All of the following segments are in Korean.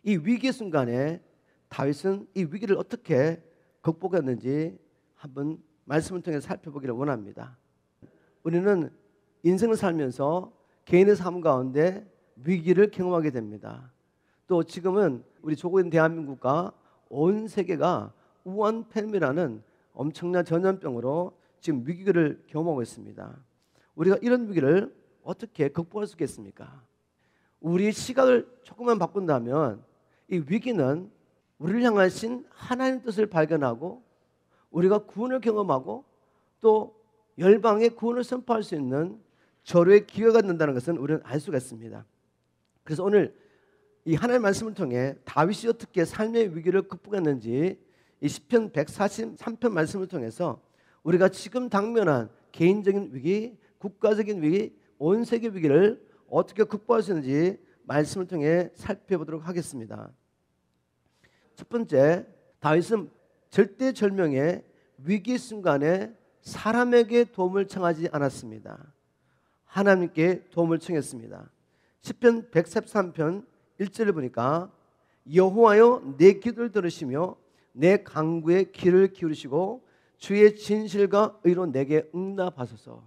이 위기 순간에 다윗은 이 위기를 어떻게 극복했는지 한번 말씀을 통해 살펴보기를 원합니다. 우리는 인생을 살면서 개인의 삶 가운데 위기를 경험하게 됩니다. 또 지금은 우리 조국인 대한민국과 온 세계가 우한 팬데믹이라는 엄청난 전염병으로 지금 위기를 경험하고 있습니다. 우리가 이런 위기를 어떻게 극복할 수 있겠습니까? 우리의 시각을 조금만 바꾼다면 이 위기는 우리를 향하신 하나님의 뜻을 발견하고 우리가 구원을 경험하고 또 열방의 구원을 선포할 수 있는 절호의 기회가 된다는 것은 우리는 알 수가 있습니다. 그래서 오늘 이 하나님의 말씀을 통해 다윗이 어떻게 삶의 위기를 극복했는지 이 시편 143편 말씀을 통해서 우리가 지금 당면한 개인적인 위기, 국가적인 위기, 온 세계 위기를 어떻게 극복할 수 있는지 말씀을 통해 살펴보도록 하겠습니다. 첫 번째, 다윗은 절대절명의 위기 순간에 사람에게 도움을 청하지 않았습니다. 하나님께 도움을 청했습니다. 시편 143편 1절을 보니까 여호와여 내 기도를 들으시며 내 간구에 귀를 기울이시고 주의 진실과 의로 내게 응답하소서.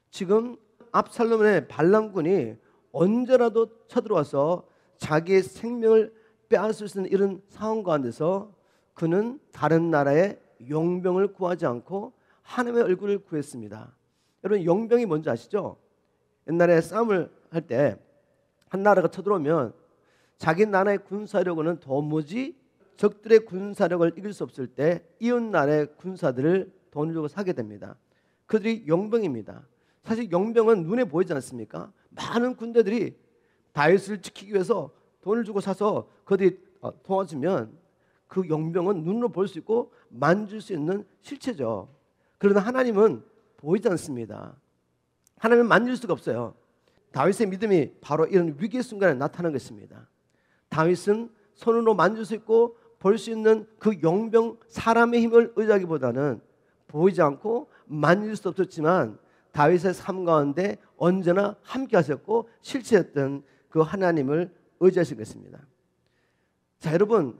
지금 압살롬의 반란군이 언제라도 쳐들어와서 자기의 생명을 빼앗을 수 있는 이런 상황 가운데서 그는 다른 나라의 용병을 구하지 않고 하나님의 얼굴을 구했습니다. 여러분, 용병이 뭔지 아시죠? 옛날에 싸움을 할 때 한 나라가 쳐들어오면 자기 나라의 군사력은 도무지 적들의 군사력을 이길 수 없을 때 이웃 나라의 군사들을 돈을 주고 사게 됩니다. 그들이 용병입니다. 사실 용병은 눈에 보이지 않습니까? 많은 군대들이 다윗을 지키기 위해서 돈을 주고 사서 그들이 도와주면 그 용병은 눈으로 볼 수 있고 만질 수 있는 실체죠. 그러나 하나님은 보이지 않습니다. 하나님은 만질 수가 없어요. 다윗의 믿음이 바로 이런 위기의 순간에 나타난 것입니다. 다윗은 손으로 만질 수 있고 볼 수 있는 그 용병 사람의 힘을 의지하기보다는 보이지 않고 만질 수 없었지만 다윗의 삶 가운데 언제나 함께 하셨고 실체였던 그 하나님을 의지하신 것입니다. 자, 여러분,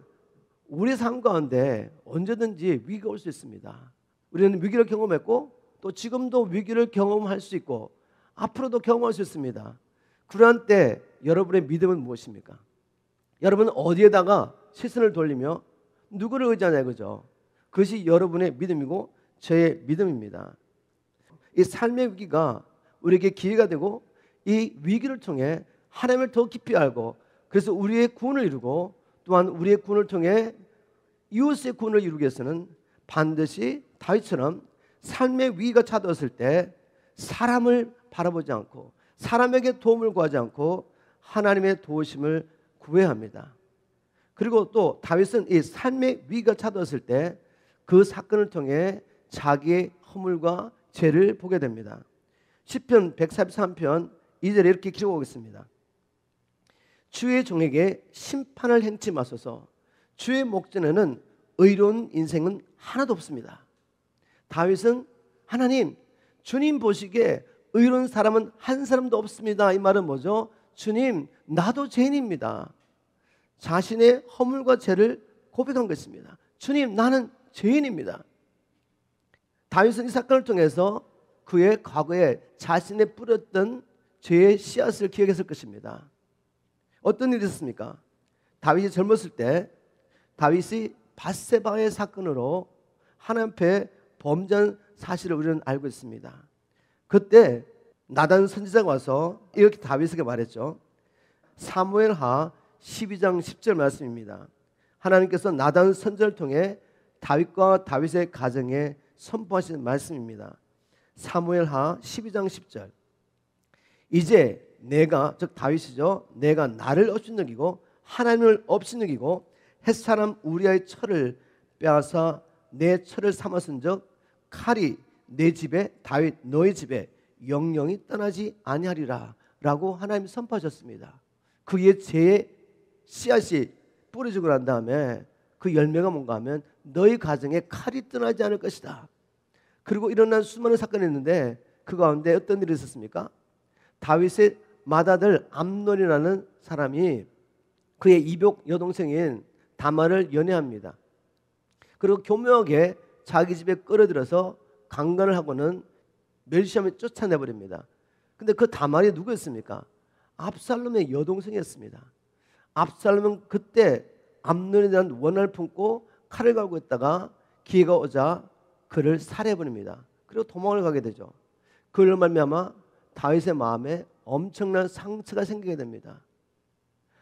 우리 삶 가운데 언제든지 위기가 올 수 있습니다. 우리는 위기를 경험했고 또 지금도 위기를 경험할 수 있고 앞으로도 경험할 수 있습니다. 그러한 때 여러분의 믿음은 무엇입니까? 여러분은 어디에다가 시선을 돌리며 누구를 의지하냐 이거죠. 그것이 여러분의 믿음이고 저의 믿음입니다. 이 삶의 위기가 우리에게 기회가 되고 이 위기를 통해 하나님을 더 깊이 알고 그래서 우리의 구원을 이루고 또한 우리의 구원을 통해 이웃의 구원을 이루기 위해서는 반드시 다윗처럼 삶의 위기가 찾아왔을 때 사람을 바라보지 않고 사람에게 도움을 구하지 않고 하나님의 도우심을 구해야 합니다. 그리고 또 다윗은 이 삶의 위기가 찾아왔을 때 그 사건을 통해 자기의 허물과 죄를 보게 됩니다. 시편 143편 2절에 이렇게 기록하고 있습니다. 주의 종에게 심판을 행치 마소서. 주의 목전에는 의로운 인생은 하나도 없습니다. 다윗은 하나님, 주님 보시기에 의로운 사람은 한 사람도 없습니다. 이 말은 뭐죠? 주님, 나도 죄인입니다. 자신의 허물과 죄를 고백한 것입니다. 주님, 나는 죄인입니다. 다윗은 이 사건을 통해서 그의 과거에 자신의 뿌렸던 죄의 씨앗을 기억했을 것입니다. 어떤 일이 있었습니까? 다윗이 젊었을 때 다윗이 밧세바의 사건으로 하나님 앞에 범죄한 사실을 우리는 알고 있습니다. 그때 나단 선지자가 와서 이렇게 다윗에게 말했죠. 사무엘하 12장 10절 말씀입니다. 하나님께서 나단 선지자를 통해 다윗과 다윗의 가정에 선포하신 말씀입니다. 사무엘하 12장 10절. 이제 내가, 즉 다윗이죠, 내가 나를 업신여기고 하나님을 업신여기고 햇사람 우리아의 철을 빼앗아 내 철을 삼았은즉 칼이 내 집에 다윗 너의 집에 영영이 떠나지 아니하리라 라고 하나님이 선포하셨습니다. 그의 죄의 씨앗이 뿌려지고 난 다음에 그 열매가 뭔가 하면 너희 가정에 칼이 떠나지 않을 것이다. 그리고 일어난 수많은 사건이 있는데 그 가운데 어떤 일이 있었습니까? 다윗의 맏아들 암논이라는 사람이 그의 이복 여동생인 다말을 연애합니다. 그리고 교묘하게 자기 집에 끌어들여서 강간을 하고는 멜시암에 쫓아내버립니다. 근데 그 다말이 누구였습니까? 압살롬의 여동생이었습니다. 압살롬은 그때 암논에 대한 원한을 품고 칼을 갈고 있다가 기회가 오자 그를 살해해버립니다. 그리고 도망을 가게 되죠. 그를 말미암아 다윗의 마음에 엄청난 상처가 생기게 됩니다.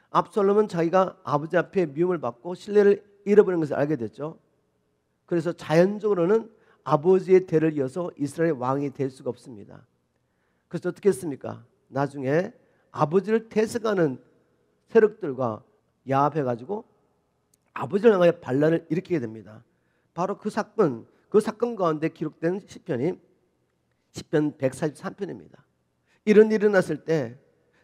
압살롬은 자기가 아버지 앞에 미움을 받고 신뢰를 잃어버린 것을 알게 됐죠. 그래서 자연적으로는 아버지의 대를 이어서 이스라엘 왕이 될 수가 없습니다. 그래서 어떻게 했습니까? 나중에 아버지를 대적하는 세력들과 야합해가지고 아버지를 향하여 반란을 일으키게 됩니다. 바로 그 사건 가운데 기록된 시편이 시편 143편입니다. 이런 일이 일어났을 때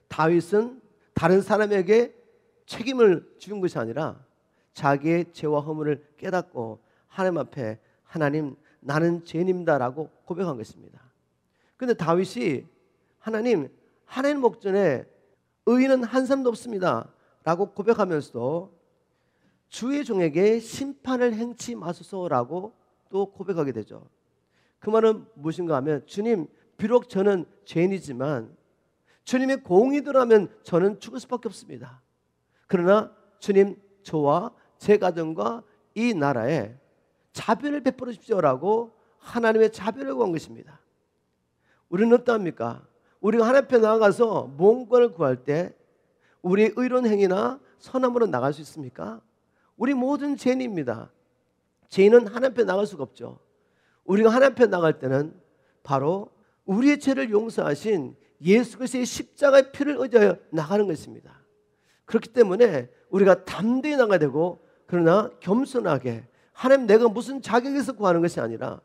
다윗은 다른 사람에게 책임을 지운 것이 아니라 자기의 죄와 허물을 깨닫고 하나님 앞에 하나님 나는 죄인입니다라고 고백한 것입니다. 그런데 다윗이 하나님 목전에 의인은 한 사람도 없습니다 라고 고백하면서도 주의 종에게 심판을 행치 마소서라고 또 고백하게 되죠. 그 말은 무엇인가 하면 주님 비록 저는 죄인이지만 주님의 공의대로라면 저는 죽을 수밖에 없습니다. 그러나 주님 저와 제 가정과 이 나라에 자비를 베풀어 주십시오라고 하나님의 자비를 구한 것입니다. 우리는 어떠합니까? 우리가 하나님 앞에 나아가서 무언가를 구할 때 우리의 의로운 행위나 선함으로 나갈 수 있습니까? 우리 모든 죄인입니다. 죄인은 하나님 앞에 나갈 수가 없죠. 우리가 하나님 앞에 나갈 때는 바로 우리의 죄를 용서하신 예수 그리스도의 십자가의 피를 의지하여 나가는 것입니다. 그렇기 때문에 우리가 담대히 나가야 되고 그러나 겸손하게 하나님 내가 무슨 자격에서 구하는 것이 아니라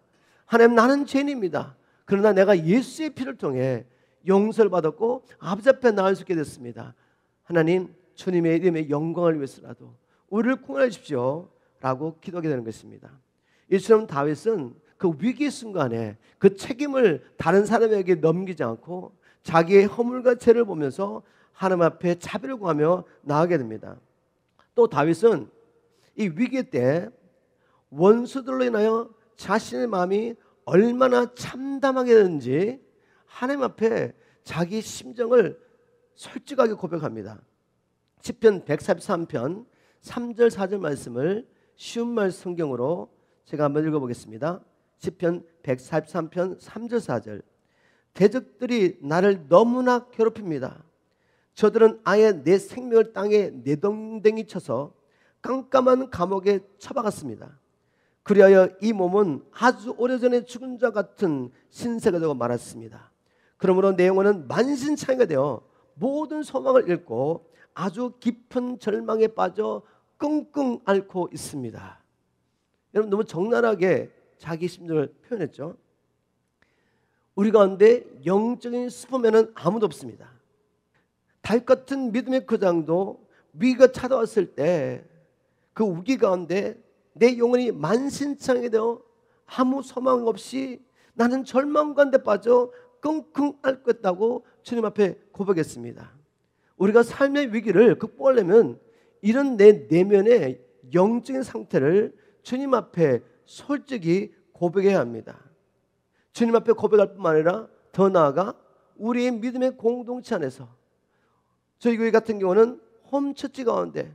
하나님 나는 죄인입니다. 그러나 내가 예수의 피를 통해 용서를 받았고 아버지 앞에 나갈 수 있게 됐습니다. 하나님 주님의 이름의 영광을 위해서라도 우리를 구원해 주십시오 라고 기도하게 되는 것입니다. 이처럼 다윗은 그 위기 순간에 그 책임을 다른 사람에게 넘기지 않고 자기의 허물과 죄를 보면서 하나님 앞에 자비를 구하며 나아가게 됩니다. 또 다윗은 이 위기 때 원수들로 인하여 자신의 마음이 얼마나 참담하게 되는지 하나님 앞에 자기 심정을 솔직하게 고백합니다. 시편 143편 3절 4절 말씀을 쉬운 말 성경으로 제가 한번 읽어보겠습니다. 시편 143편 3절 4절 대적들이 나를 너무나 괴롭힙니다. 저들은 아예 내 생명을 땅에 내동댕이 쳐서 깜깜한 감옥에 처박았습니다. 그리하여 이 몸은 아주 오래전에 죽은 자 같은 신세가 되고 말았습니다. 그러므로 내 영혼은 만신창이가 되어 모든 소망을 잃고 아주 깊은 절망에 빠져 끙끙 앓고 있습니다. 여러분 너무 적나라하게 자기 심정을 표현했죠. 우리 가운데 영적인 슈퍼맨은 아무도 없습니다. 다윗 같은 믿음의 거장도 위기가 찾아왔을 때 그 위기 가운데 내 영혼이 만신창이 되어 아무 소망 없이 나는 절망 가운데 빠져 끙끙 앓고 있다고 주님 앞에 고백했습니다. 우리가 삶의 위기를 극복하려면 이런 내 내면의 영적인 상태를 주님 앞에 솔직히 고백해야 합니다. 주님 앞에 고백할 뿐만 아니라 더 나아가 우리의 믿음의 공동체 안에서 저희 교회 같은 경우는 홈처치 가운데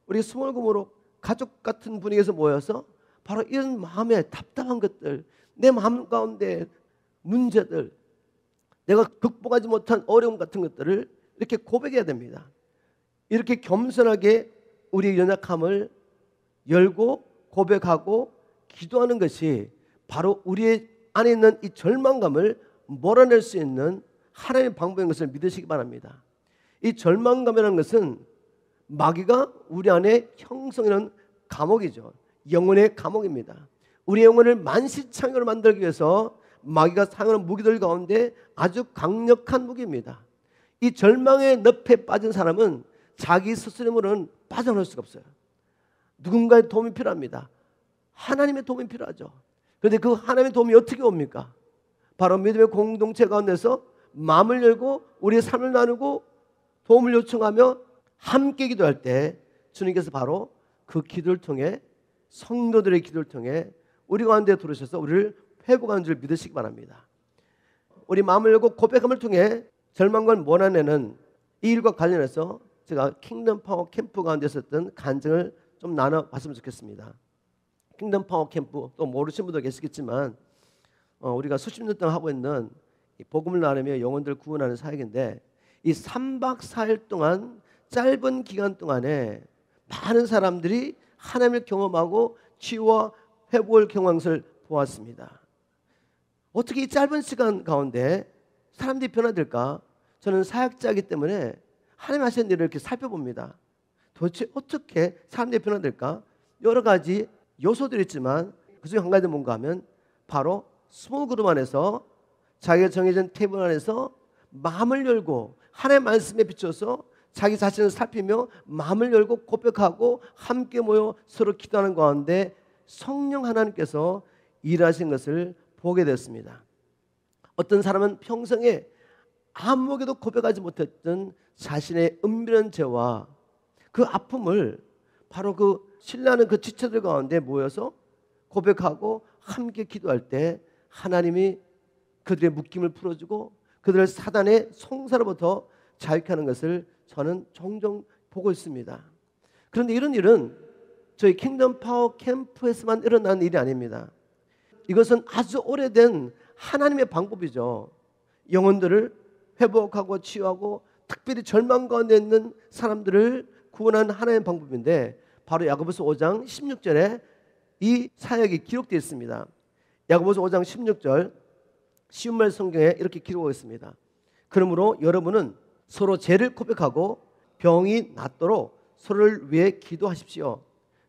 우리 스몰그룹으로 가족 같은 분위기에서 모여서 바로 이런 마음의 답답한 것들, 내 마음 가운데 문제들, 내가 극복하지 못한 어려움 같은 것들을 이렇게 고백해야 됩니다. 이렇게 겸손하게 우리의 연약함을 열고 고백하고 기도하는 것이 바로 우리의 안에 있는 이 절망감을 몰아낼 수 있는 하나님의 방법인 것을 믿으시기 바랍니다. 이 절망감이라는 것은 마귀가 우리 안에 형성하는 감옥이죠. 영혼의 감옥입니다. 우리 영혼을 만신창이로 만들기 위해서 마귀가 사용하는 무기들 가운데 아주 강력한 무기입니다. 이 절망의 늪에 빠진 사람은 자기 스스로는 빠져나올 수가 없어요. 누군가의 도움이 필요합니다. 하나님의 도움이 필요하죠. 그런데 그 하나님의 도움이 어떻게 옵니까? 바로 믿음의 공동체 가운데서 마음을 열고 우리의 삶을 나누고 도움을 요청하며 함께 기도할 때 주님께서 바로 그 기도를 통해, 성도들의 기도를 통해 우리 가운데 들어오셔서 우리를 회복하는 줄 믿으시기 바랍니다. 우리 마음을 열고 고백함을 통해 절망과 모난에는 이 일과 관련해서 제가 킹덤 파워 캠프 가운데 있었던 간증을 좀 나눠봤으면 좋겠습니다. 킹덤 파워 캠프, 또 모르시는 분도 계시겠지만 우리가 수십 년 동안 하고 있는 복음을 나누며 영혼들을 구원하는 사역인데, 이 3박 4일 동안 짧은 기간 동안에 많은 사람들이 하나님을 경험하고 치유와 회복을 경험한 것을 보았습니다. 어떻게 이 짧은 시간 가운데 사람들이 변화될까? 저는 사역자이기 때문에 하나님 하시는 일을 이렇게 살펴봅니다. 도대체 어떻게 사람들이 변화될까? 여러 가지 요소들이 있지만 그중에 한 가지는 뭔가 하면 바로 스몰 그룹 안에서, 자기가 정해진 테이블 안에서 마음을 열고 하나님의 말씀에 비춰서 자기 자신을 살피며 마음을 열고 고백하고 함께 모여 서로 기도하는 가운데 성령 하나님께서 일하신 것을 보게 됐습니다. 어떤 사람은 평생에 아무에게도 고백하지 못했던 자신의 은밀한 죄와 그 아픔을 바로 그 신뢰하는 그 지체들 가운데 모여서 고백하고 함께 기도할 때 하나님이 그들의 묶임을 풀어주고 그들을 사단의 송사로부터 자유케 하는 것을 저는 종종 보고 있습니다. 그런데 이런 일은 저희 킹덤 파워 캠프에서만 일어나는 일이 아닙니다. 이것은 아주 오래된 하나님의 방법이죠. 영혼들을 회복하고 치유하고 특별히 절망 가운데 있는 사람들을 구원하는 하나님의 방법인데, 바로 야고보서 5장 16절에 이 사역이 기록되어 있습니다. 야고보서 5장 16절 쉬운 말 성경에 이렇게 기록하고 있습니다. 그러므로 여러분은 서로 죄를 고백하고 병이 낫도록 서로를 위해 기도하십시오.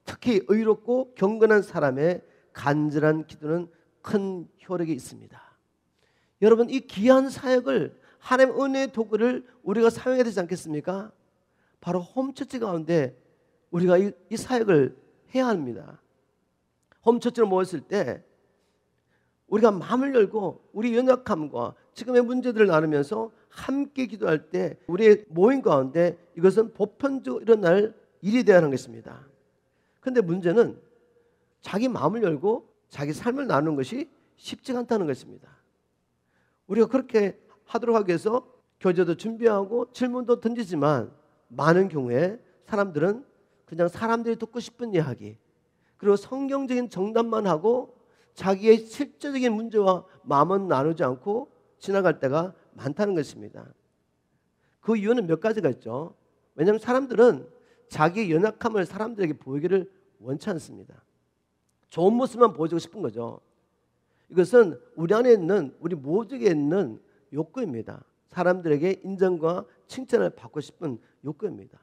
특히 의롭고 경건한 사람의 간절한 기도는 큰 효력이 있습니다. 여러분, 이 귀한 사역을, 하나님의 은혜의 도구를 우리가 사용해야 되지 않겠습니까? 바로 홈처치 가운데 우리가 이 사역을 해야 합니다. 홈처치로 모였을 때 우리가 마음을 열고 우리 연약함과 지금의 문제들을 나누면서 함께 기도할 때 우리의 모임 가운데 이것은 보편적으로 일어날 일이 되어야 하는 것입니다. 그런데 문제는 자기 마음을 열고 자기 삶을 나누는 것이 쉽지가 않다는 것입니다. 우리가 그렇게 하도록 하기 위해서 교재도 준비하고 질문도 던지지만 많은 경우에 사람들은 그냥 사람들이 듣고 싶은 이야기, 그리고 성경적인 정답만 하고 자기의 실제적인 문제와 마음은 나누지 않고 지나갈 때가 많다는 것입니다. 그 이유는 몇 가지가 있죠. 왜냐하면 사람들은 자기의 연약함을 사람들에게 보이기를 원치 않습니다. 좋은 모습만 보여주고 싶은 거죠. 이것은 우리 안에 있는, 우리 모두에게 있는 욕구입니다. 사람들에게 인정과 칭찬을 받고 싶은 욕구입니다.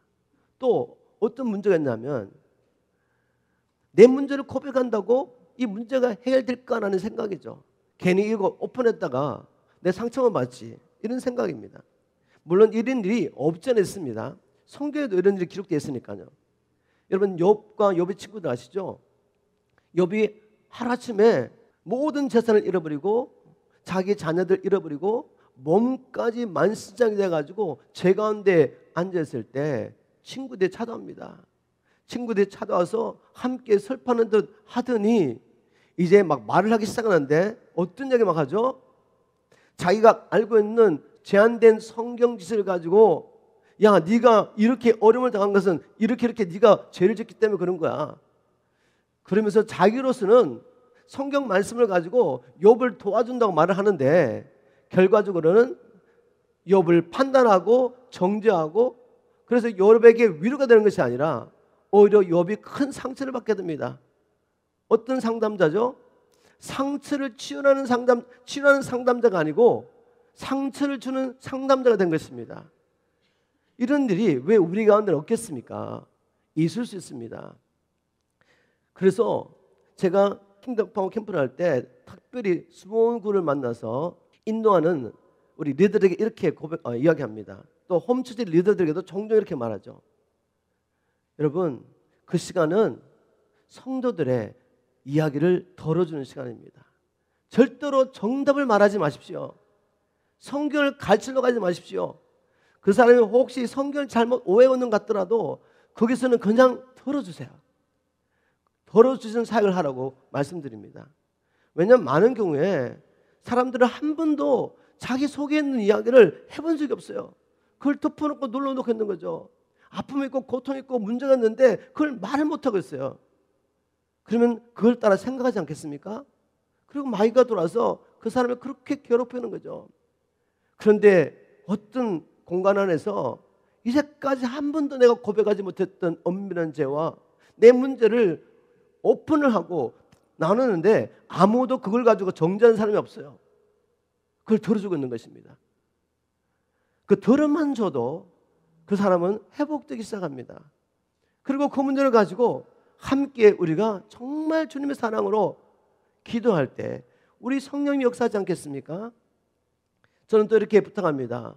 또 어떤 문제가 있냐면, 내 문제를 고백한다고 이 문제가 해결될까라는 생각이죠. 괜히 이거 오픈했다가 내 상처만 받지, 이런 생각입니다. 물론 이런 일이 없지 않습니다. 성경에도 이런 일이 기록되어 있으니까요. 여러분, 욥과 욥의 친구들 아시죠? 욥이 하루아침에 모든 재산을 잃어버리고 자기 자녀들 잃어버리고 몸까지 만신창이 돼가지고 죄 가운데 앉아있을 때 친구들이 찾아옵니다. 친구들이 찾아와서 함께 슬퍼하는 듯 하더니 이제 막 말을 하기 시작하는데 어떤 얘기 막 하죠? 자기가 알고 있는 제한된 성경 지식을 가지고, 야, 네가 이렇게 어려움을 당한 것은 이렇게 네가 죄를 짓기 때문에 그런 거야. 그러면서 자기로서는 성경 말씀을 가지고 욥을 도와준다고 말을 하는데, 결과적으로는 욥을 판단하고 정죄하고, 그래서 욥에게 위로가 되는 것이 아니라 오히려 욥이 큰 상처를 받게 됩니다. 어떤 상담자죠? 상처를 치유하는 상담자가 아니고 상처를 주는 상담자가 된 것입니다. 이런 일이 왜 우리 가운데 없겠습니까? 있을 수 있습니다. 그래서 제가 킹덤 파워 캠프를 할 때 특별히 스몰그룹을 만나서 인도하는 우리 리더들에게 이렇게 이야기합니다. 또 홈처치 리더들에게도 종종 이렇게 말하죠. 여러분, 그 시간은 성도들의 이야기를 덜어주는 시간입니다. 절대로 정답을 말하지 마십시오. 성경을 가르치러 가지 마십시오. 그 사람이 혹시 성경을 잘못 오해하는 것 같더라도 거기서는 그냥 덜어주세요. 덜어주시는 사역을 하라고 말씀드립니다. 왜냐하면 많은 경우에 사람들은 한 번도 자기 속에 있는 이야기를 해본 적이 없어요. 그걸 덮어놓고 눌러놓고 있는 거죠. 아픔이 있고 고통이 있고 문제가 있는데 그걸 말을 못하고 있어요. 그러면 그걸 따라 생각하지 않겠습니까? 그리고 마귀가 돌아서 그 사람을 그렇게 괴롭히는 거죠. 그런데 어떤 공간 안에서 이제까지 한 번도 내가 고백하지 못했던 엄밀한 죄와 내 문제를 오픈을 하고 나누는데 아무도 그걸 가지고 정죄하는 사람이 없어요. 그걸 들어주고 있는 것입니다. 그 들음만 줘도 그 사람은 회복되기 시작합니다. 그리고 그 문제를 가지고 함께 우리가 정말 주님의 사랑으로 기도할 때 우리 성령이 역사하지 않겠습니까? 저는 또 이렇게 부탁합니다.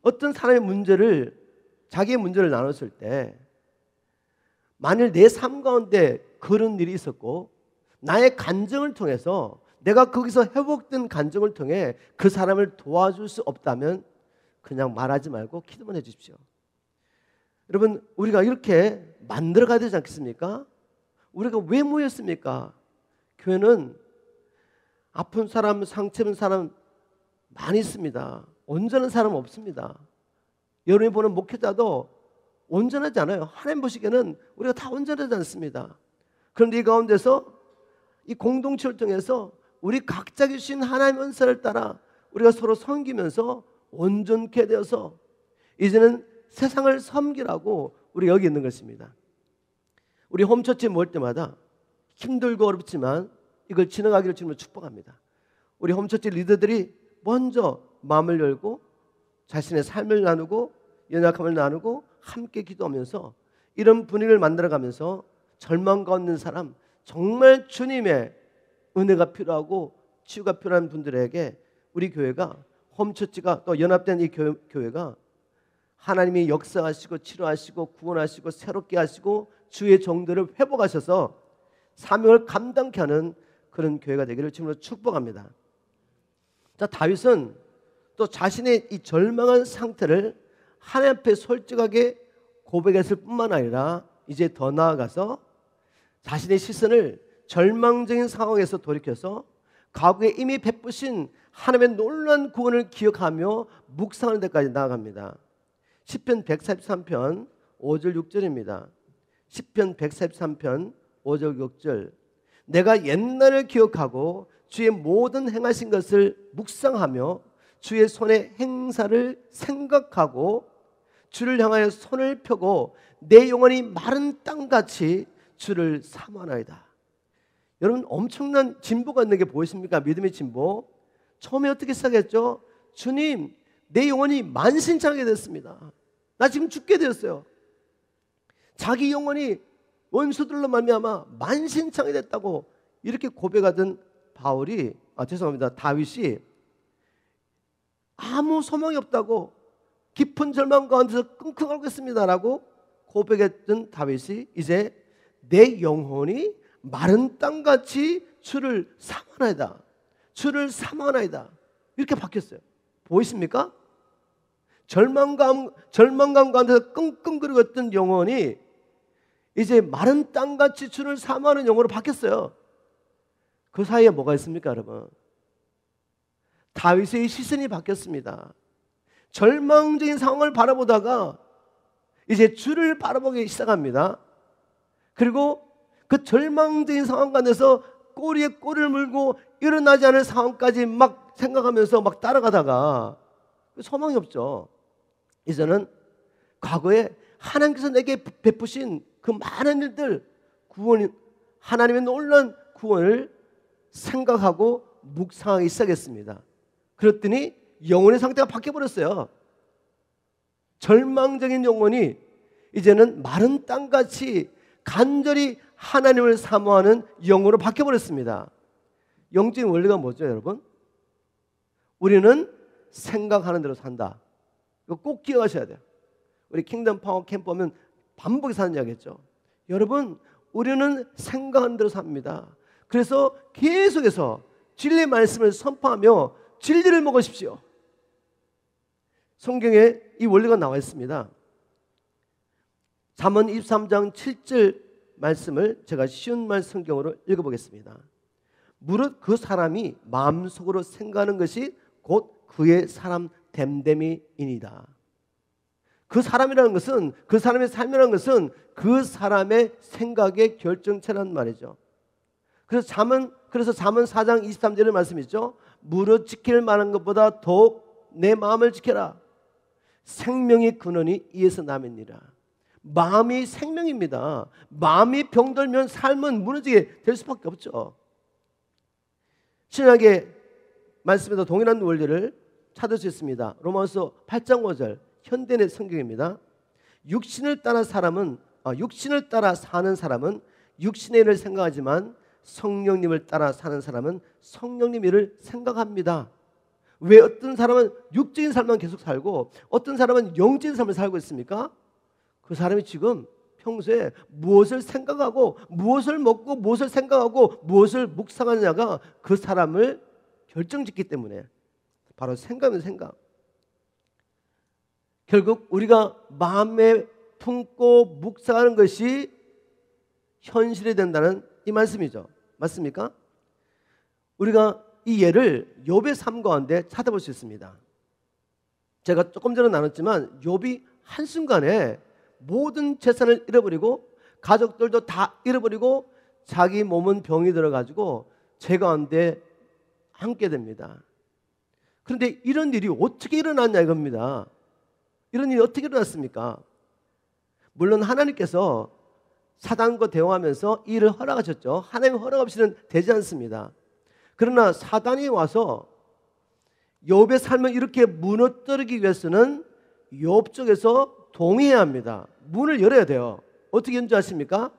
어떤 사람의 문제를, 자기의 문제를 나눴을 때 만일 내 삶 가운데 그런 일이 있었고 나의 간증을 통해서 내가 거기서 회복된 간증을 통해 그 사람을 도와줄 수 없다면 그냥 말하지 말고 기도만 해 주십시오. 여러분, 우리가 이렇게 만들어가야 되지 않겠습니까? 우리가 왜 모였습니까? 교회는 아픈 사람, 상처 입은 사람 많이 있습니다. 온전한 사람 없습니다. 여러분이 보는 목회자도 온전하지 않아요. 하나님 보시기에는 우리가 다 온전하지 않습니다. 그런데 이 가운데서 이 공동체를 통해서 우리 각자 주신 하나님의 은사를 따라 우리가 서로 섬기면서 온전케 되어서 이제는 세상을 섬기라고 우리 여기 있는 것입니다. 우리 홈처치에 모일 때마다 힘들고 어렵지만 이걸 지나가기를 주님으로 축복합니다. 우리 홈처치 리더들이 먼저 마음을 열고 자신의 삶을 나누고 연약함을 나누고 함께 기도하면서 이런 분위기를 만들어가면서 절망 가운데 있는 사람, 정말 주님의 은혜가 필요하고 치유가 필요한 분들에게 우리 교회가, 홈처치가 또 연합된 이 교회가 하나님이 역사하시고 치료하시고 구원하시고 새롭게 하시고 주의 정도를 회복하셔서 사명을 감당케 하는 그런 교회가 되기를 주님으로 축복합니다. 자, 다윗은 또 자신의 이 절망한 상태를 하나님 앞에 솔직하게 고백했을 뿐만 아니라 이제 더 나아가서 자신의 시선을 절망적인 상황에서 돌이켜서 과거에 이미 베푸신 하나님의 놀라운 구원을 기억하며 묵상하는 데까지 나아갑니다. 시편 143편 5절 6절입니다. 시편 143편 5절 6절. 내가 옛날을 기억하고 주의 모든 행하신 것을 묵상하며 주의 손의 행사를 생각하고 주를 향하여 손을 펴고 내 영혼이 마른 땅같이 주를 사모하나이다. 여러분, 엄청난 진보가 있는 게 보이십니까? 믿음의 진보. 처음에 어떻게 시작했죠? 주님, 내 영혼이 만신창하게 됐습니다. 나 지금 죽게 되었어요. 자기 영혼이 원수들로 말미암아 만신창이 됐다고 이렇게 고백하던 다윗이 아무 소망이 없다고 깊은 절망 가운데서 끙끙 앓고 있습니다라고 고백했던 다윗이 이제 내 영혼이 마른 땅같이 주를 사모하나이다. 주를 사모하나이다. 이렇게 바뀌었어요. 보이십니까? 절망감 가운데서 끙끙거리고 있던 영혼이 이제 마른 땅같이 주를 사모하는 영혼으로 바뀌었어요. 그 사이에 뭐가 있습니까, 여러분? 다윗의 시선이 바뀌었습니다. 절망적인 상황을 바라보다가 이제 주를 바라보기 시작합니다. 그리고 그 절망적인 상황 가운데서 꼬리에 꼬리를 물고 일어나지 않을 상황까지 막 생각하면서 막 따라가다가 소망이 없죠. 이제는 과거에 하나님께서 내게 베푸신 그 많은 일들, 하나님의 놀라운 구원을 생각하고 묵상하기 시작했습니다. 그랬더니 영혼의 상태가 바뀌어버렸어요. 절망적인 영혼이 이제는 마른 땅같이 간절히 하나님을 사모하는 영으로 바뀌어버렸습니다. 영적인 원리가 뭐죠, 여러분? 우리는 생각하는 대로 산다. 이거 꼭 기억하셔야 돼요. 우리 킹덤 파워 캠프 보면 반복해서 하는 이야기겠죠. 여러분, 우리는 생각하는 대로 삽니다. 그래서 계속해서 진리의 말씀을 선포하며 진리를 먹으십시오. 성경에 이 원리가 나와 있습니다. 잠언 23장 7절 말씀을 제가 쉬운 말 성경으로 읽어보겠습니다. 무릇 그 사람이 마음속으로 생각하는 것이 곧 그의 사람 됨됨이이니이다. 그 사람이라는 것은, 그 사람의 삶이라는 것은 그 사람의 생각의 결정체라는 말이죠. 그래서 잠언 4장 23절의 말씀이 있죠. 무릇 지킬 만한 것보다 더욱 내 마음을 지켜라. 생명의 근원이 이에서 남이니라. 마음이 생명입니다. 마음이 병들면 삶은 무너지게 될 수밖에 없죠. 신약의 말씀에도 동일한 원리를 찾을 수 있습니다. 로마서 8장 5절 현대의 성경입니다. 육신을 따라 사는 사람은 육신의 일을 생각하지만 성령님을 따라 사는 사람은 성령님 일을 생각합니다. 왜 어떤 사람은 육적인 삶만 계속 살고 어떤 사람은 영적인 삶을 살고 있습니까? 그 사람이 지금 평소에 무엇을 생각하고 무엇을 먹고 무엇을 생각하고 무엇을 묵상하느냐가 그 사람을 결정짓기 때문에 바로 생각이면 생각. 결국 우리가 마음에 품고 묵상하는 것이 현실이 된다는 이 말씀이죠. 맞습니까? 우리가 이 예를 욥의 삶 가운데 찾아볼 수 있습니다. 제가 조금 전에 나눴지만 욥이 한순간에 모든 재산을 잃어버리고 가족들도 다 잃어버리고 자기 몸은 병이 들어가지고 죄 가운데 앉게 됩니다. 그런데 이런 일이 어떻게 일어났냐 이겁니다. 이런 일이 어떻게 일어났습니까? 물론 하나님께서 사단과 대화하면서 이 일을 허락하셨죠. 하나님의 허락 없이는 되지 않습니다. 그러나 사단이 와서 욥의 삶을 이렇게 무너뜨리기 위해서는 욥 쪽에서 동의해야 합니다. 문을 열어야 돼요. 어떻게 연주 아십니까?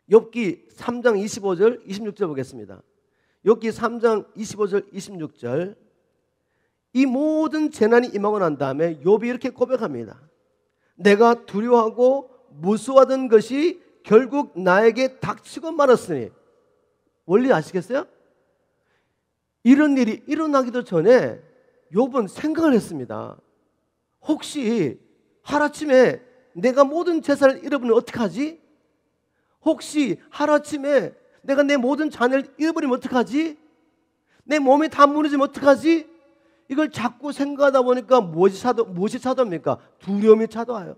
욥기 3장 25절 26절 보겠습니다. 욥기 3장 25절 26절 이 모든 재난이 임하고 난 다음에 욥이 이렇게 고백합니다. 내가 두려워하고 무서워하던 것이 결국 나에게 닥치고 말았으니. 원리 아시겠어요? 이런 일이 일어나기도 전에 욥은 생각을 했습니다. 혹시 하루아침에 내가 모든 재산을 잃어버리면 어떡하지? 혹시 하루아침에 내가 내 모든 자녀를 잃어버리면 어떡하지? 내 몸이 다 무너지면 어떡하지? 이걸 자꾸 생각하다 보니까 무엇이 찾아옵니까? 두려움이 찾아와요.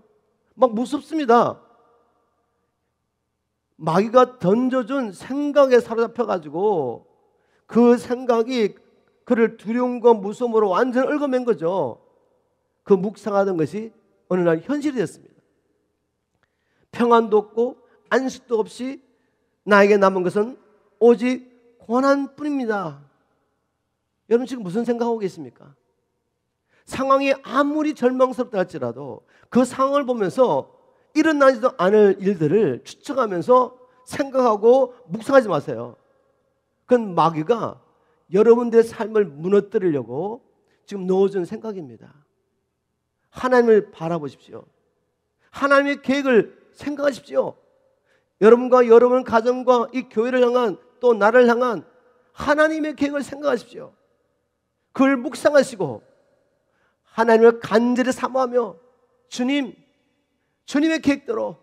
막 무섭습니다. 마귀가 던져준 생각에 사로잡혀가지고 그 생각이 그를 두려움과 무서움으로 완전 얽어맨 거죠. 그 묵상하던 것이 어느 날 현실이 됐습니다. 평안도 없고 안식도 없이 나에게 남은 것은 오직 고난뿐입니다. 여러분 지금 무슨 생각하고 계십니까? 상황이 아무리 절망스럽다 할지라도 그 상황을 보면서 일어나지도 않을 일들을 추측하면서 생각하고 묵상하지 마세요. 그건 마귀가 여러분들의 삶을 무너뜨리려고 지금 넣어준 생각입니다. 하나님을 바라보십시오. 하나님의 계획을 생각하십시오. 여러분과 여러분 가정과 이 교회를 향한 또 나를 향한 하나님의 계획을 생각하십시오. 그걸 묵상하시고 하나님을 간절히 사모하며 주님의 계획대로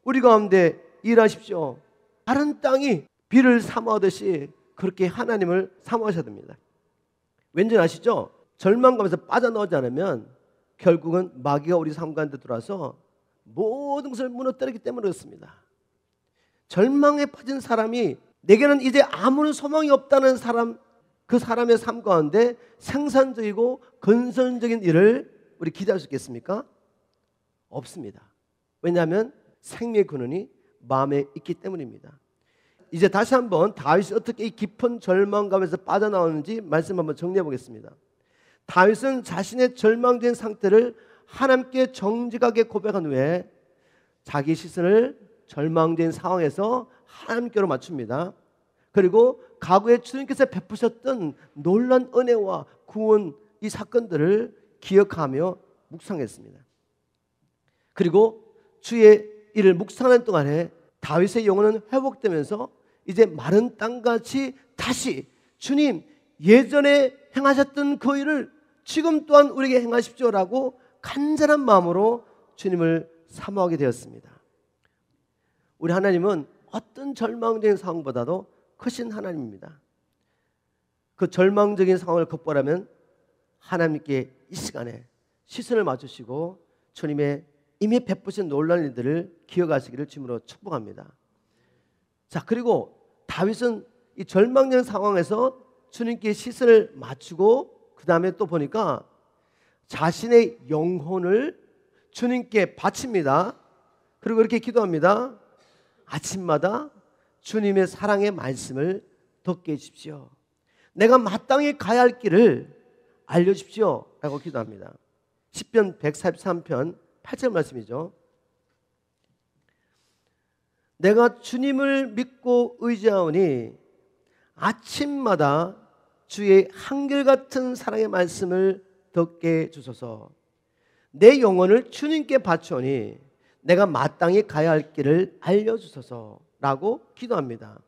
우리 가운데 일하십시오. 다른 땅이 비를 사모하듯이 그렇게 하나님을 사모하셔야 됩니다. 왠지 아시죠? 절망감에서 빠져나오지 않으면 결국은 마귀가 우리 삶 가운데 들어와서 모든 것을 무너뜨리기 때문에 그렇습니다. 절망에 빠진 사람이 내게는 이제 아무런 소망이 없다는 사람, 그 사람의 삶 가운데 생산적이고 건설적인 일을 우리 기대할 수 있겠습니까? 없습니다. 왜냐하면 생명의 근원이 마음에 있기 때문입니다. 이제 다시 한번 다윗이 어떻게 이 깊은 절망감에서 빠져나오는지 말씀 한번 정리해 보겠습니다. 다윗은 자신의 절망된 상태를 하나님께 정직하게 고백한 후에 자기 시선을 절망된 상황에서 하나님께로 맞춥니다. 그리고 과거에 주님께서 베푸셨던 놀라운 은혜와 구원 이 사건들을 기억하며 묵상했습니다. 그리고 주의 일을 묵상하는 동안에 다윗의 영혼은 회복되면서 이제 마른 땅같이 다시 주님 예전에 행하셨던 그 일을 지금 또한 우리에게 행하십시오라고 간절한 마음으로 주님을 사모하게 되었습니다. 우리 하나님은 어떤 절망적인 상황보다도 크신 하나님입니다. 그 절망적인 상황을 극복하려면 하나님께 이 시간에 시선을 맞추시고 주님의 이미 베푸신 놀라운 일들을 기억하시기를 주님으로 축복합니다. 자, 그리고 다윗은 이 절망적인 상황에서 주님께 시선을 맞추고 그 다음에 또 보니까 자신의 영혼을 주님께 바칩니다. 그리고 이렇게 기도합니다. 아침마다 주님의 사랑의 말씀을 듣게 해주십시오. 내가 마땅히 가야 할 길을 알려주십시오 라고 기도합니다. 시편 143편 8절 말씀이죠. 내가 주님을 믿고 의지하오니 아침마다 주의 한결같은 사랑의 말씀을 듣게 주소서. 내 영혼을 주님께 바치오니 내가 마땅히 가야 할 길을 알려주소서 라고 기도합니다.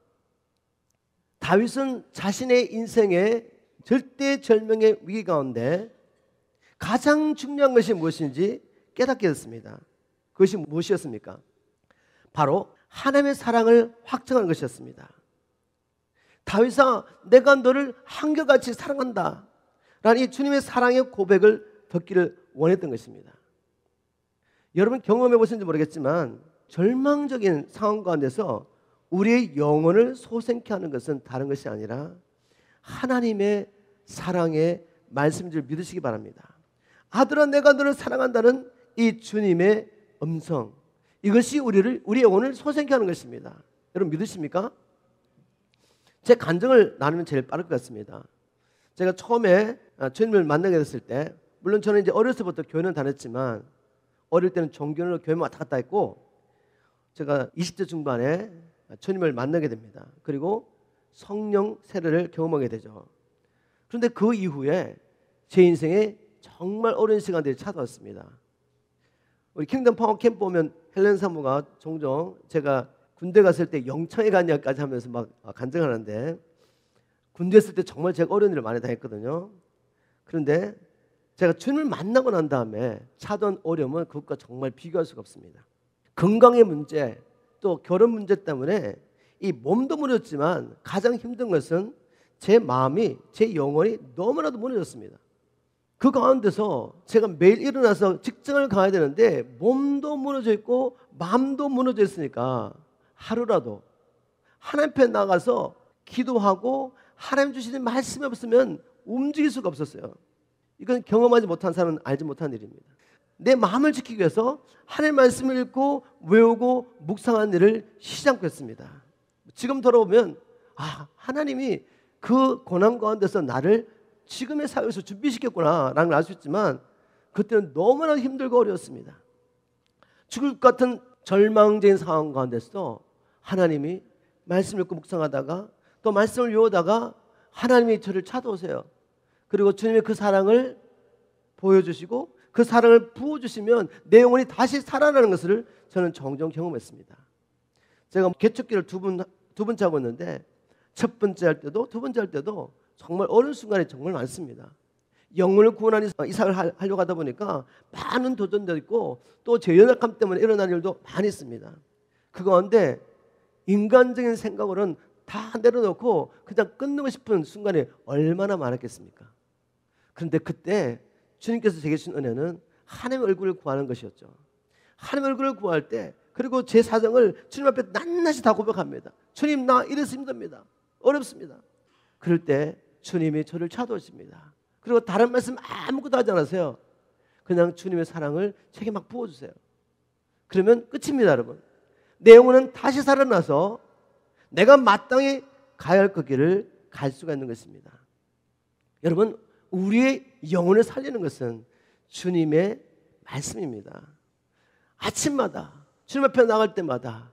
다윗은 자신의 인생의 절대절명의 위기 가운데 가장 중요한 것이 무엇인지 깨닫게 됐습니다. 그것이 무엇이었습니까? 바로 하나님의 사랑을 확증하는 것이었습니다. 다윗아, 내가 너를 한결같이 사랑한다 라는 이 주님의 사랑의 고백을 듣기를 원했던 것입니다. 여러분 경험해 보셨는지 모르겠지만 절망적인 상황 가운데서 우리의 영혼을 소생케 하는 것은 다른 것이 아니라 하나님의 사랑의 말씀인 줄 믿으시기 바랍니다. 아들아, 내가 너를 사랑한다는 이 주님의 음성, 이것이 우리의 영혼을 소생케 하는 것입니다. 여러분 믿으십니까? 제 간증을 나누면 제일 빠를 것 같습니다. 제가 처음에 주님을 만나게 됐을 때, 물론 저는 이제 어렸을 때부터 교회는 다녔지만 어릴 때는 종교로 교회 왔다 갔다 했고, 제가 20대 중반에 주님을 만나게 됩니다. 그리고 성령 세례를 경험하게 되죠. 그런데 그 이후에 제 인생에 정말 어려운 시간들이 찾아왔습니다. 우리 킹덤 파워 캠프 오면 헬렌 사모가 종종 제가 군대 갔을 때 영창에 갔냐까지 하면서 막 간증하는데, 군대 있을 때 정말 제가 어려운 일을 많이 당했거든요. 그런데 제가 주님을 만나고 난 다음에 찾아온 어려움은 그것과 정말 비교할 수가 없습니다. 건강의 문제, 또 결혼 문제 때문에 이 몸도 무너졌지만 가장 힘든 것은 제 마음이, 제 영혼이 너무나도 무너졌습니다. 그 가운데서 제가 매일 일어나서 직장을 가야 되는데 몸도 무너져 있고 마음도 무너져 있으니까 하루라도 하나님 앞에 나가서 기도하고 하나님 주시는 말씀이 없으면 움직일 수가 없었어요. 이건 경험하지 못한 사람은 알지 못한 일입니다. 내 마음을 지키기 위해서 하나님의 말씀을 읽고 외우고 묵상하는 일을 쉬지 않고 했습니다. 지금 돌아보면 하나님이 그 고난 가운데서 나를 지금의 사회에서 준비시켰구나 라는 걸 알 수 있지만 그때는 너무나 힘들고 어려웠습니다. 죽을 것 같은 절망적인 상황 가운데서 하나님이 말씀을 읽고 묵상하다가 또 말씀을 외우다가 하나님이 저를 찾아오세요. 그리고 주님의 그 사랑을 보여주시고 그 사랑을 부어주시면 내 영혼이 다시 살아나는 것을 저는 종종 경험했습니다. 제가 개척기를 두 번째 하고 있는데 첫 번째 할 때도 두 번째 할 때도 정말 어려운 순간이 정말 많습니다. 영혼을 구원하는 이사를 하려고 하다 보니까 많은 도전도 있고 또 제 연약함 때문에 일어난 일도 많이 있습니다. 그 가운데 인간적인 생각으로는 다 내려놓고 그냥 끊고 싶은 순간이 얼마나 많았겠습니까? 그런데 그때 주님께서 제게 주신 은혜는 하나님의 얼굴을 구하는 것이었죠. 하나님의 얼굴을 구할 때 그리고 제 사정을 주님 앞에 낱낱이 다 고백합니다. 주님, 나 이래서 힘듭니다. 어렵습니다. 그럴 때 주님이 저를 찾아오십니다. 그리고 다른 말씀 아무것도 하지 않으세요. 그냥 주님의 사랑을 제게 막 부어주세요. 그러면 끝입니다, 여러분. 내 영혼은 다시 살아나서 내가 마땅히 가야 할 그 길을 갈 수가 있는 것입니다. 여러분, 우리의 영혼을 살리는 것은 주님의 말씀입니다. 아침마다 주님 앞에 나갈 때마다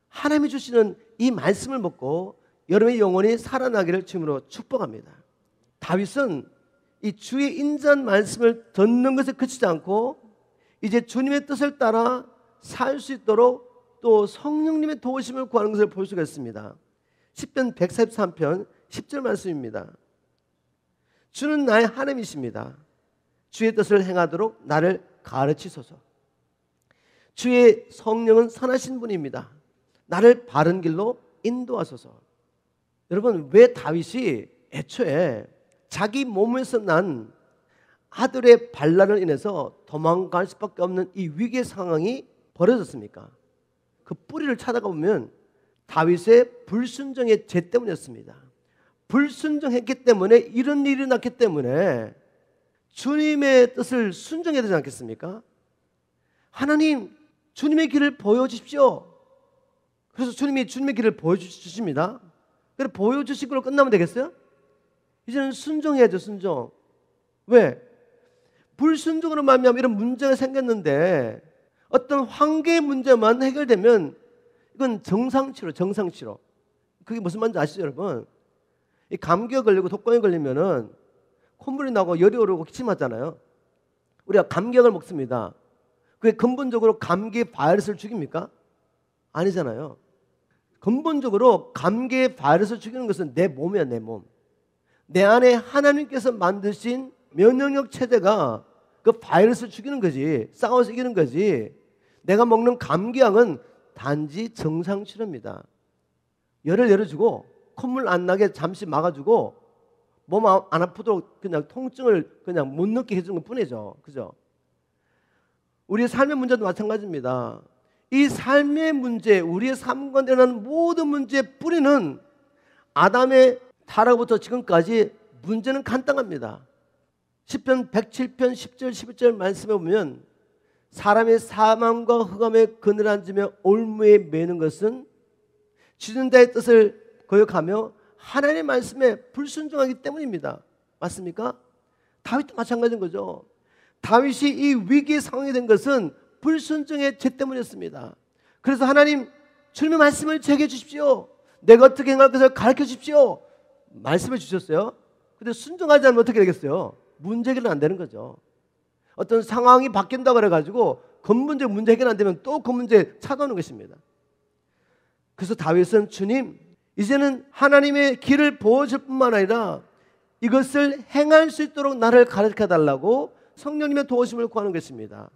하나님이 주시는 이 말씀을 먹고 여러분의 영혼이 살아나기를 주님으로 축복합니다. 다윗은 이 주의 인자한 말씀을 듣는 것에 그치지 않고 이제 주님의 뜻을 따라 살 수 있도록 또 성령님의 도우심을 구하는 것을 볼 수가 있습니다. 시편 143편 10절 말씀입니다. 주는 나의 하나님이십니다. 주의 뜻을 행하도록 나를 가르치소서. 주의 성령은 선하신 분입니다. 나를 바른 길로 인도하소서. 여러분, 왜 다윗이 애초에 자기 몸에서 난 아들의 반란을 인해서 도망갈 수밖에 없는 이 위기의 상황이 벌어졌습니까? 그 뿌리를 찾아가 보면 다윗의 불순종의 죄 때문이었습니다. 불순종했기 때문에 이런 일이 났기 때문에 주님의 뜻을 순종해야 되지 않겠습니까? 하나님, 주님의 길을 보여주십시오. 그래서 주님이 주님의 길을 보여주십니다. 그래서 보여주시고 끝나면 되겠어요? 이제는 순종해야죠, 순종. 왜? 불순종으로 말미암아 이런 문제가 생겼는데 어떤 환경의 문제만 해결되면 이건 정상치로. 그게 무슨 말인지 아시죠, 여러분? 이 감기가 걸리고 독감이 걸리면은 콧물이 나고 열이 오르고 기침 맞잖아요. 우리가 감기약을 먹습니다. 그게 근본적으로 감기 바이러스를 죽입니까? 아니잖아요. 근본적으로 감기 바이러스를 죽이는 것은 내 몸이야, 내 몸. 내 안에 하나님께서 만드신 면역력 체제가 그 바이러스를 죽이는 거지, 싸워서 이기는 거지. 내가 먹는 감기약은 단지 정상치료입니다. 열을 내려주고 콧물 안 나게 잠시 막아주고 몸 안 아프도록 그냥 통증을 그냥 못 느끼게 해주는 것 뿐이죠. 그죠? 우리의 삶의 문제도 마찬가지입니다. 이 삶의 문제, 우리의 삶 가운데 일어나는 모든 문제의 뿌리는 아담의 타락부터 지금까지 문제는 간단합니다. 시편 107편 10절 11절 말씀에 보면 사람의 사망과 흑암에 그늘 앉으며 올무에 매는 것은 주는 자의 뜻을 거역하며 하나님의 말씀에 불순종하기 때문입니다. 맞습니까? 다윗도 마찬가지인 거죠. 다윗이 이 위기의 상황이 된 것은 불순종의 죄 때문이었습니다. 그래서 하나님, 주님의 말씀을 제게 주십시오. 내가 어떻게 행할 것을 가르쳐 주십시오. 말씀을 주셨어요. 근데 순종하지 않으면 어떻게 되겠어요? 문제 해결은 안 되는 거죠. 어떤 상황이 바뀐다고 그래가지고 근본적 문제 해결 안 되면 또 그 문제 찾아오는 것입니다. 그래서 다윗은 주님, 이제는 하나님의 길을 보여줄 뿐만 아니라 이것을 행할 수 있도록 나를 가르쳐 달라고 성령님의 도우심을 구하는 것입니다.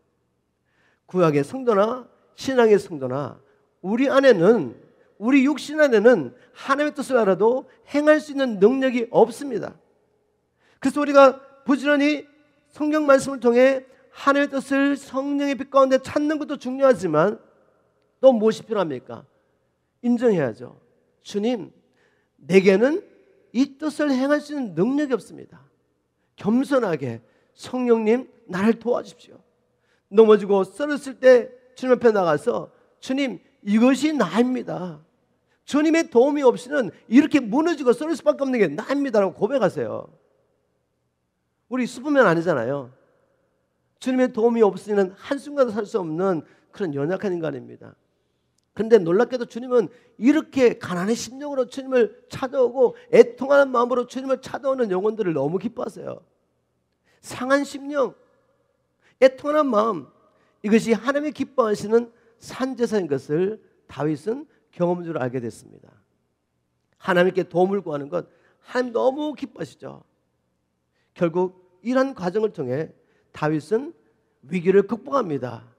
구약의 성도나 신앙의 성도나 우리 안에는, 우리 육신 안에는 하나님의 뜻을 알아도 행할 수 있는 능력이 없습니다. 그래서 우리가 부지런히 성경 말씀을 통해 하나님의 뜻을 성령의 빛 가운데 찾는 것도 중요하지만 또 무엇이 필요합니까? 인정해야죠. 주님, 내게는 이 뜻을 행할 수 있는 능력이 없습니다. 겸손하게 성령님, 나를 도와주십시오. 넘어지고 쓰러졌을 때 주님 앞에 나가서 주님, 이것이 나입니다. 주님의 도움이 없이는 이렇게 무너지고 쓰러질 수밖에 없는 게 나입니다라고 고백하세요. 우리 슈퍼맨 아니잖아요. 주님의 도움이 없으면 한순간도 살 수 없는 그런 연약한 인간입니다. 그런데 놀랍게도 주님은 이렇게 가난한 심령으로 주님을 찾아오고 애통하는 마음으로 주님을 찾아오는 영혼들을 너무 기뻐하세요. 상한 심령, 애통하는 마음, 이것이 하나님이 기뻐하시는 산제사인 것을 다윗은 경험적으로 알게 됐습니다. 하나님께 도움을 구하는 것 하나님 너무 기뻐하시죠. 결국 이러한 과정을 통해 다윗은 위기를 극복합니다.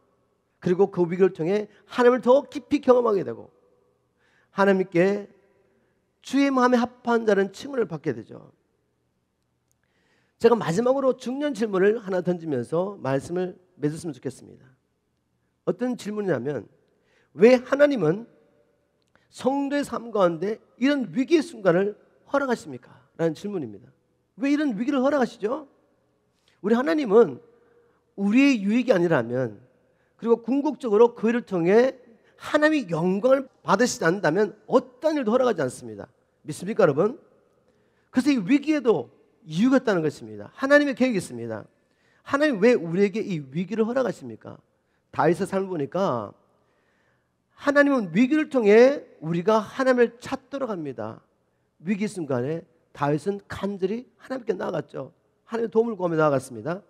그리고 그 위기를 통해 하나님을 더 깊이 경험하게 되고 하나님께 주의 마음에 합한 자는 칭을 받게 되죠. 제가 마지막으로 중요한 질문을 하나 던지면서 말씀을 맺었으면 좋겠습니다. 어떤 질문이냐면, 왜 하나님은 성도의 삶 가운데 이런 위기의 순간을 허락하십니까? 라는 질문입니다. 왜 이런 위기를 허락하시죠? 우리 하나님은 우리의 유익이 아니라면, 그리고 궁극적으로 그 일을 통해 하나님이 영광을 받으시지 않는다면 어떤 일도 허락하지 않습니다. 믿습니까, 여러분? 그래서 이 위기에도 이유가 있다는 것입니다. 하나님의 계획이 있습니다. 하나님 왜 우리에게 이 위기를 허락하십니까? 다윗의 삶을 보니까 하나님은 위기를 통해 우리가 하나님을 찾도록 합니다. 위기 순간에 다윗은 간절히 하나님께 나아갔죠. 하나님의 도움을 구하며 나아갔습니다.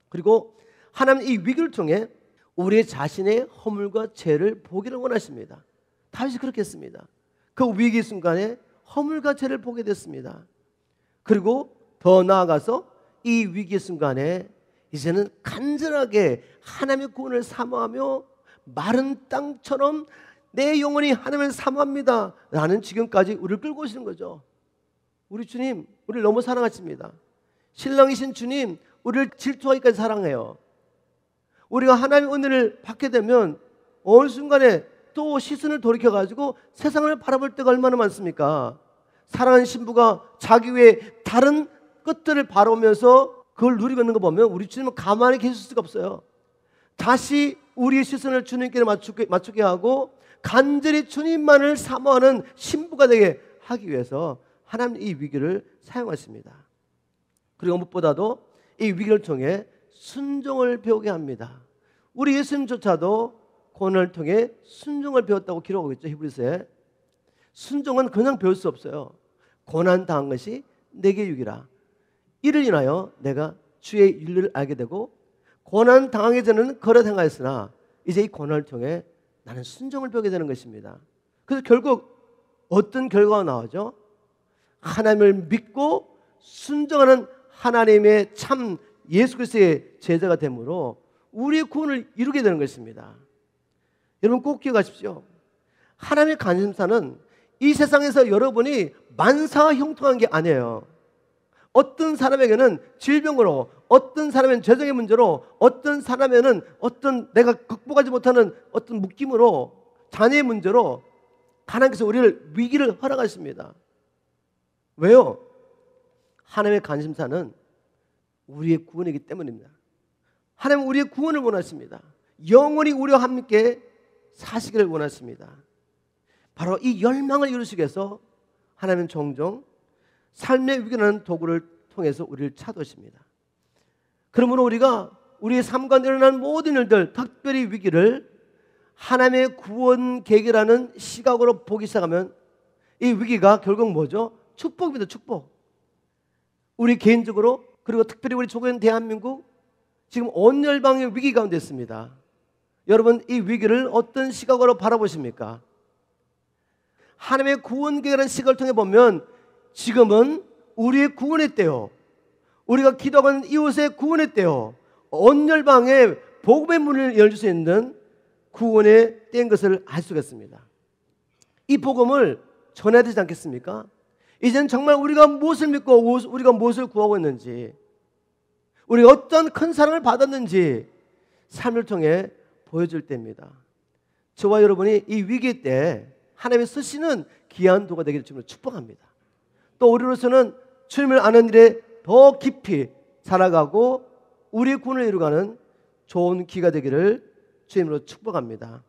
그리고 하나님은 이 위기를 통해 우리 자신의 허물과 죄를 보기를 원하십니다. 다윗이 그렇게 했습니다. 그 위기 순간에 허물과 죄를 보게 됐습니다. 그리고 더 나아가서 이 위기 순간에 이제는 간절하게 하나님의 구원을 사모하며 마른 땅처럼 내 영혼이 하나님을 사모합니다 라는 지경까지 우리를 끌고 오시는 거죠. 우리 주님 우리를 너무 사랑하십니다. 신랑이신 주님 우리를 질투하기까지 사랑해요. 우리가 하나님의 은혜를 받게 되면 어느 순간에 또 시선을 돌이켜가지고 세상을 바라볼 때가 얼마나 많습니까? 사랑하는 신부가 자기 외에 다른 것들을 바라보면서 그걸 누리고 있는 거 보면 우리 주님은 가만히 계실 수가 없어요. 다시 우리의 시선을 주님께 맞추게 하고 간절히 주님만을 사모하는 신부가 되게 하기 위해서 하나님 이 위기를 사용하십니다. 그리고 무엇보다도 이 위기를 통해 순종을 배우게 합니다. 우리 예수님조차도 고난을 통해 순종을 배웠다고 기록하고 있죠. 히브리서에. 순종은 그냥 배울 수 없어요. 고난 당한 것이 내게 유익이라. 이를 인하여 내가 주의 윤리를 알게 되고 고난 당하기 전에는 거래 행하였으나 이제 이 고난을 통해 나는 순종을 배우게 되는 것입니다. 그래서 결국 어떤 결과가 나오죠? 하나님을 믿고 순종하는 하나님의 참 예수 그리스도의 제자가 되므로 우리의 구원을 이루게 되는 것입니다. 여러분 꼭 기억하십시오. 하나님의 관심사는 이 세상에서 여러분이 만사형통한 게 아니에요. 어떤 사람에게는 질병으로, 어떤 사람에게는 재정의 문제로, 어떤 사람에게는 어떤 내가 극복하지 못하는 어떤 묶임으로, 자녀의 문제로 하나님께서 우리를 위기를 허락하십니다. 왜요? 하나님의 관심사는 우리의 구원이기 때문입니다. 하나님은 우리의 구원을 원하십니다. 영원히 우리와 함께 사시기를 원하십니다. 바로 이 열망을 이루시기 위해서 하나님은 종종 삶의 위기라는 도구를 통해서 우리를 찾으십니다. 그러므로 우리가 우리의 삶과 일어나는 모든 일들, 특별히 위기를 하나님의 구원 계획이라는 시각으로 보기 시작하면 이 위기가 결국 뭐죠? 축복입니다. 축복. 우리 개인적으로 그리고 특별히 우리 조국인 대한민국 지금 온 열방의 위기 가운데 있습니다. 여러분 이 위기를 어떤 시각으로 바라보십니까? 하나님의 구원 계획이라는 시각을 통해 보면 지금은 우리의 구원의 때요, 우리가 기도하는 이웃의 구원의 때요, 온 열방에 복음의 문을 열줄 수 있는 구원의 때인 것을 알 수가 있습니다. 이 복음을 전해야 되지 않겠습니까? 이제는 정말 우리가 무엇을 믿고 우리가 무엇을 구하고 있는지, 우리가 어떤 큰 사랑을 받았는지 삶을 통해 보여줄 때입니다. 저와 여러분이 이 위기 때 하나님의 쓰시는 귀한 도가 되기를 주님으로 축복합니다. 또 우리로서는 주님을 아는 일에 더 깊이 살아가고 우리의 구원을 이루어가는 좋은 기가 되기를 주님으로 축복합니다.